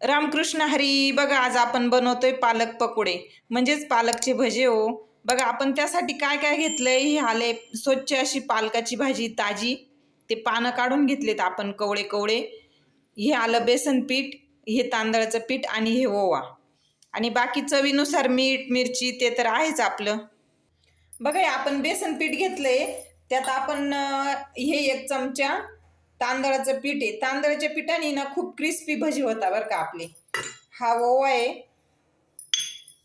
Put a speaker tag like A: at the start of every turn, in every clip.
A: रामकृष्ण हरी. बघा आज आपण बनवतोय पालक पकोडे म्हणजेच पालकचे भजे हो. बघा आपण त्यासाठी काय काय घेतलंय. ही आले स्वच्छ अशी पालकाची भाजी ताजी, ते पानं काढून घेतलेत आपण कवळे कवळे. हे आलं बेसन पीठ, हे तांदळाचं पीठ आणि हे ओवा आणि बाकी चवीनुसार मीठ मिरची ते तर आहेच आपलं. बघा हे आपण बेसन पीठ घेतलंय, त्यात आपण हे 1 चमचा तांदळाचं पीठ आहे. तांदळाच्या पिठाने ना खूप क्रिस्पी भजी होता बरं का आपले. हा ओवा आहे,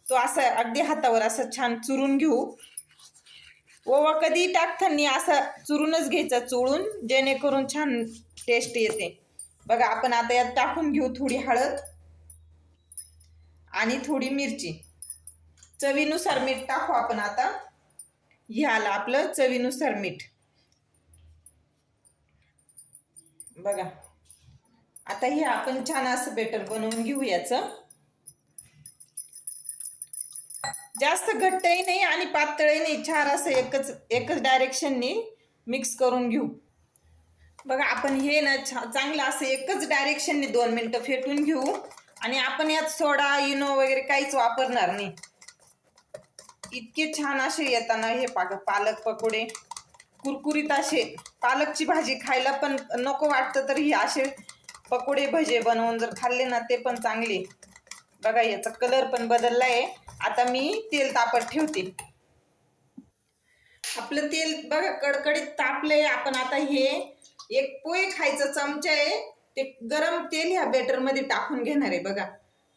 A: तो असा अगदी हातावर असं छान चुरून घेऊ. ओवा कधी टाकताना असा चुरूनच घ्यायचा, चोळून, जेणेकरून छान टेस्ट येते. बघा आपण आता यात टाकून घेऊ थोडी हळद आणि थोडी मिरची. चवीनुसार मीठ टाकू आपण आता. हे आलं आपलं चवीनुसार मीठ. बघा आता हे आपण छान असं बेटर बनवून घेऊ. याचं जास्त घट्टही नाही आणि पातळही नाही, छान असं एकच डायरेक्शननी मिक्स करून घेऊ. बघा आपण हे ना चांगलं असं एकच डायरेक्शनने 2 मिनिटं फेटून घेऊ. आणि आपण यात सोडा इनो वगैरे काहीच वापरणार नाही. इतके छान असे येताना हे पालक पकोडे कुरकुरीत असे. पालकची भाजी खायला पण नको वाटतं तर ही असे पकोडे भजे बनवून जर खाल्ले ना ते पण चांगले. बघा याचा कलर पण बदललाय. आता मी तेल तापत ठेवते. आपलं तेल बघा कडकडीत तापलंय. आपण आता हे 1 पोहे खायचा चमचा आहे, ते गरम तेल ह्या बेटर मध्ये टाकून घेणार आहे. बघा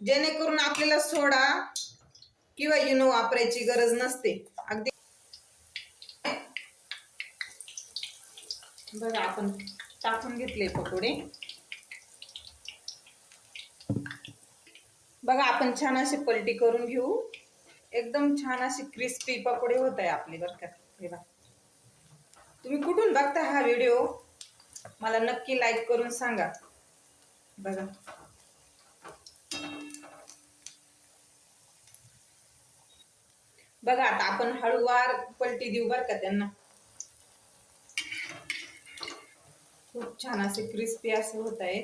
A: जेणेकरून आपल्याला सोडा किंवा इनो वापरायची गरज नसते. अगदी बघा आपण टाकून घेतले पकोडे. बघा आपण छान असे पलटी करून घेऊ. एकदम छान असे क्रिस्पी पकोडे होत आहे आपले बरं का. बघा तुम्ही कुठून बघता हा व्हिडिओ मला नक्की लाईक करून सांगा. बघा बघा आता आपण हळूवार पलटी देऊ बरं का त्यांना. खूप छान असे क्रिस्पी असे होत आहे.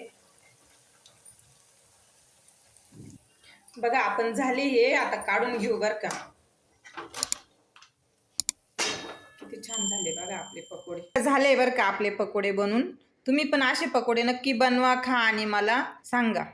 A: बघा आपण झाले हे, आता काढून घेऊ बरं का. किती छान झाले बघा आपले पकोडे. झाले बरं का आपले पकोडे बनून. तुम्ही पण असे पकोडे नक्की बनवा, खा आणि मला सांगा.